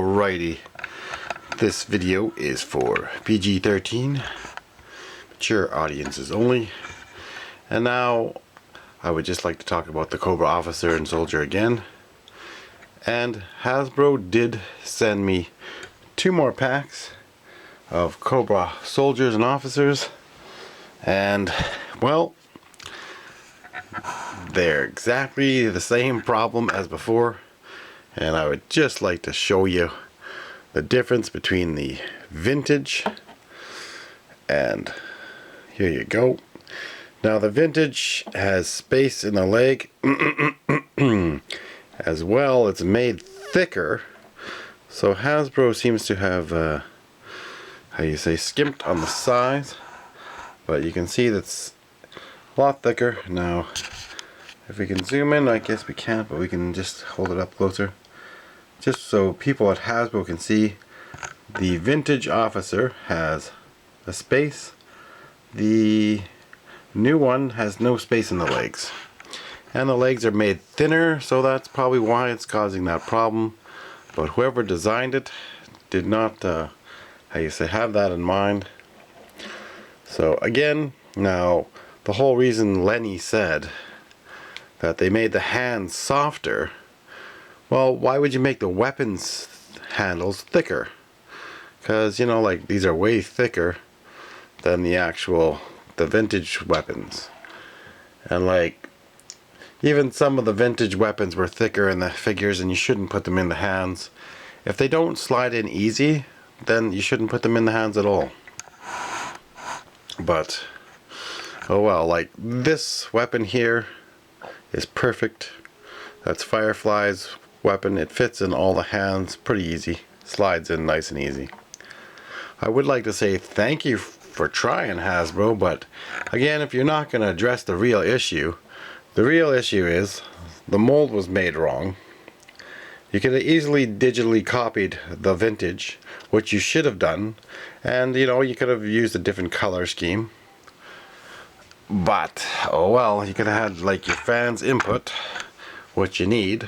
Alrighty, this video is for PG-13, mature audiences only. And now I would just like to talk about the Cobra Officer and Soldier again. And Hasbro did send me 2 more packs of Cobra Soldiers and Officers. And, well, they're exactly the same problem as before. And I would just like to show you the difference between the vintage and here you go. Now the vintage has space in the leg as well. It's made thicker, so Hasbro seems to have how you say, skimped on the size, but you can see that's a lot thicker. Now if we can zoom in, I guess we can't, but we can just hold it up closer just so people at Hasbro can see. The vintage Officer has a space. The new one has no space in the legs, and the legs are made thinner, so that's probably why it's causing that problem. But whoever designed it did not how you say, have that in mind. So again, now the whole reason Lenny said that they made the hands softer, well, why would you make the weapons handles thicker? Because, you know, like, these are way thicker than the vintage weapons. And like, even some of the vintage weapons were thicker in the figures, and you shouldn't put them in the hands. If they don't slide in easy, then you shouldn't put them in the hands at all. But oh well, like this weapon here is perfect. That's Firefly's weapon. It fits in all the hands pretty easy, slides in nice and easy. I would like to say thank you for trying, Hasbro, but again, if you're not going to address the real issue, the real issue is the mold was made wrong. You could have easily digitally copied the vintage, which you should have done, and you know, you could have used a different color scheme. But oh well, you could have had like your fans' input, what you need.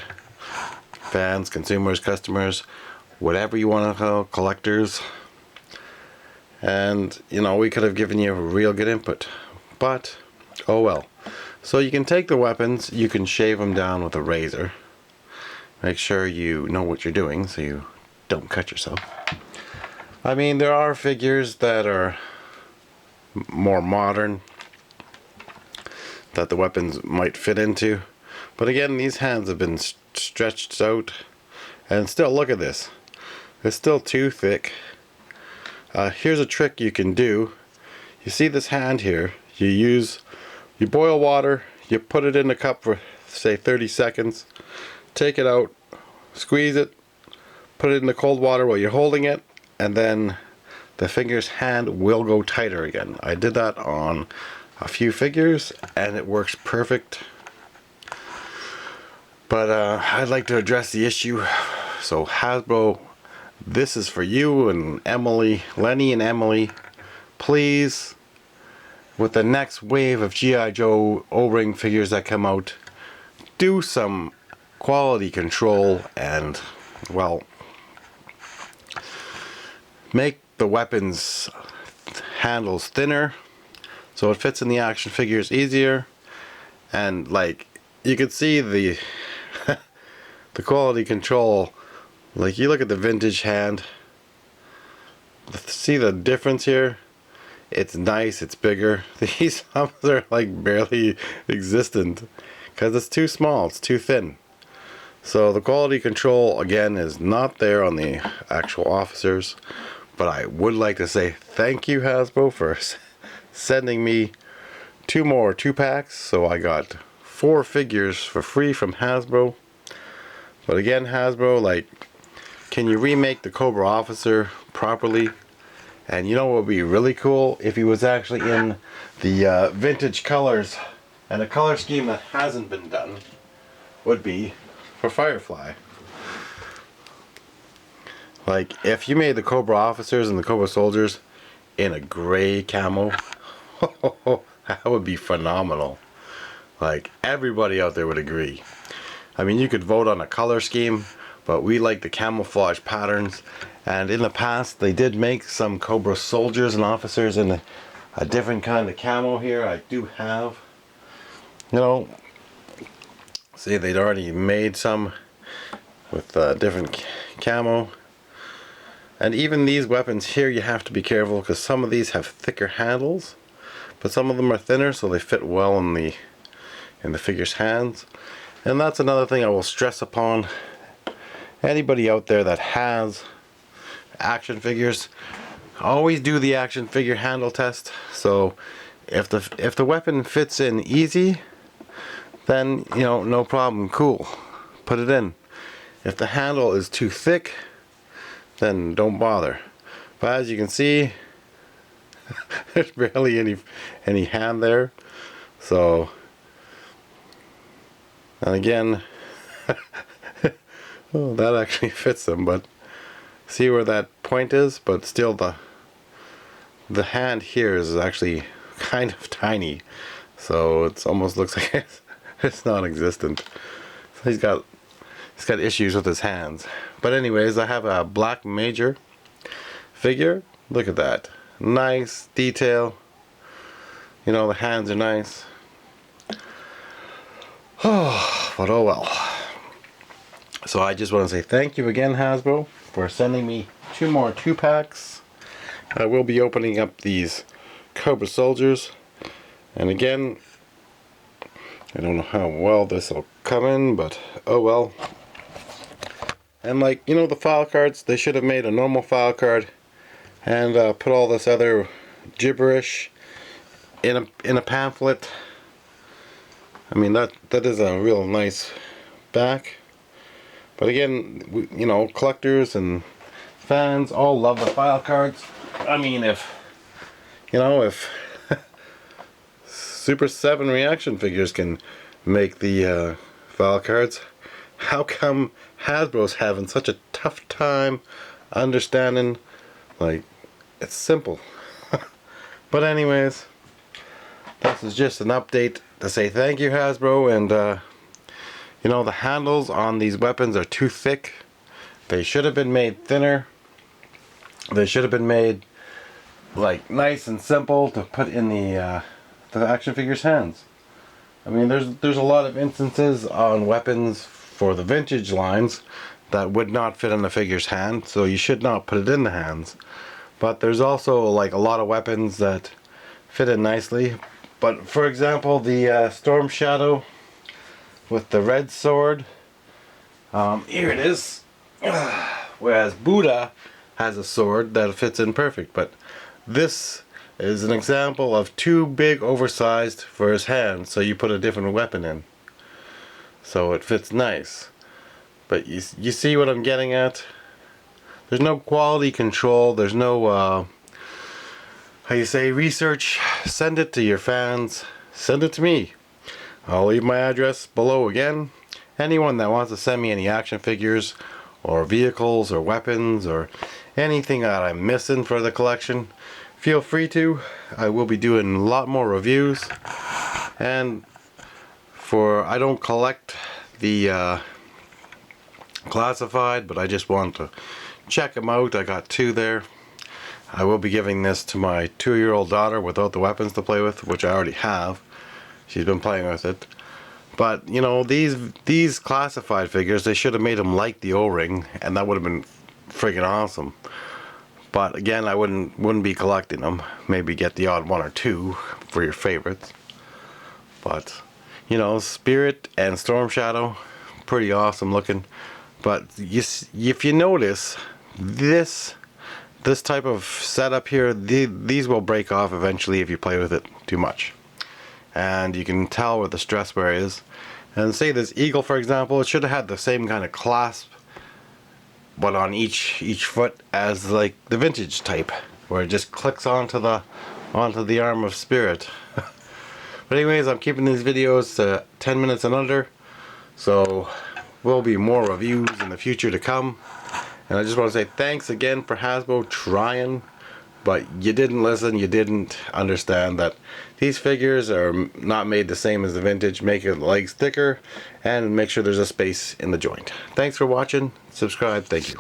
Fans, consumers, customers, whatever you want to call, collectors. And you know, we could have given you real good input, but oh well. So you can take the weapons, you can shave them down with a razor. Make sure you know what you're doing so you don't cut yourself. I mean, there are figures that are more modern that the weapons might fit into, but again, these hands have been stretched out, and still, look at this, it's still too thick. Here's a trick you can do. You see this hand here, you boil water, you put it in a cup for say 30 seconds, take it out, squeeze it, put it in the cold water while you're holding it, and then the finger's hand will go tighter again. I did that on a few figures and it works perfect. But I'd like to address the issue. So Hasbro, this is for you and Emily, Lenny and Emily. Please, with the next wave of G.I.Joe O-ring figures that come out, do some quality control and, well, make the weapons handles thinner so it fits in the action figures easier. And like, you could see the the quality control. Like, you look at the vintage hand, see the difference here? It's nice, it's bigger. These ones are like barely existent because it's too small, it's too thin. So the quality control again is not there on the actual officers. But I would like to say thank you, Hasbro, for sending me 2 packs. So I got 4 figures for free from Hasbro. But again, Hasbro, like, can you remake the Cobra Officer properly? And you know what would be really cool? If he was actually in the vintage colors. And a color scheme that hasn't been done would be for Firefly. Like, if you made the Cobra Officers and the Cobra Soldiers in a gray camo, that would be phenomenal. Like, everybody out there would agree. I mean, you could vote on a color scheme, but we like the camouflage patterns. And in the past they did make some Cobra soldiers and officers in a different kind of camo. Here I do have, you know, see, they'd already made some with different camo. And even these weapons here, you have to be careful because some of these have thicker handles, but some of them are thinner, so they fit well in the figure's hands. And that's another thing I will stress upon anybody out there that has action figures. Always do the action figure handle test. So if the weapon fits in easy, then, you know, no problem, cool, put it in. If the handle is too thick, then don't bother. But as you can see, there's barely any hand there. So, and again, oh, that actually fits them, but see where that point is? But still the hand here is actually kind of tiny, so it almost looks like it's non-existent. So he's got issues with his hands. But anyways, I have a black major figure. Look at that, nice detail. You know, the hands are nice. Oh, but oh well. So I just want to say thank you again, Hasbro, for sending me 2 more 2-packs. I will be opening up these Cobra soldiers, and again, I don't know how well this will come in, but oh well. And like, you know, the file cards, they should have made a normal file card and put all this other gibberish in a pamphlet. I mean, that is a real nice back. But again, you know, collectors and fans all love the file cards. I mean, if Super 7 reaction figures can make the file cards, how come Hasbro's having such a tough time understanding? Like, it's simple. But anyways, this is just an update to say thank you, Hasbro. And you know, the handles on these weapons are too thick. They should have been made thinner. They should have been made like nice and simple to put in the action figure's hands. I mean, there's a lot of instances on weapons for the vintage lines that would not fit in the figure's hand, so you should not put it in the hands. But there's also like a lot of weapons that fit in nicely. But for example, the Storm Shadow with the red sword, here it is. Whereas Buddha has a sword that fits in perfect, but this is an example of too big oversized for his hand, so you put a different weapon in, so it fits nice. But you see what I'm getting at? There's no quality control, there's no how you say, research. Send it to your fans, send it to me. I'll leave my address below again. Anyone that wants to send me any action figures or vehicles or weapons or anything that I'm missing for the collection, feel free to. I will be doing a lot more reviews. And I don't collect the classified, but I just want to check them out. I got 2 there. I will be giving this to my 2-year-old daughter without the weapons to play with, which I already have. She's been playing with it. But you know, these classified figures, they should have made them like the O-ring, and that would have been friggin' awesome. But again, I wouldn't be collecting them. Maybe get the odd 1 or 2 for your favorites. But you know, Spirit and Storm Shadow, pretty awesome looking. But if you notice, this type of setup here, these will break off eventually if you play with it too much. And you can tell where the stress wear is. And say this eagle, for example, it should have had the same kind of clasp, but on each foot as like the vintage type, where it just clicks onto the arm of Spirit. But anyways, I'm keeping these videos to 10 minutes and under, so will be more reviews in the future to come. And I just want to say thanks again for Hasbro trying but you didn't listen, you didn't understand that these figures are not made the same as the vintage. Make your legs thicker and make sure there's a space in the joint. Thanks for watching. Subscribe. Thank you.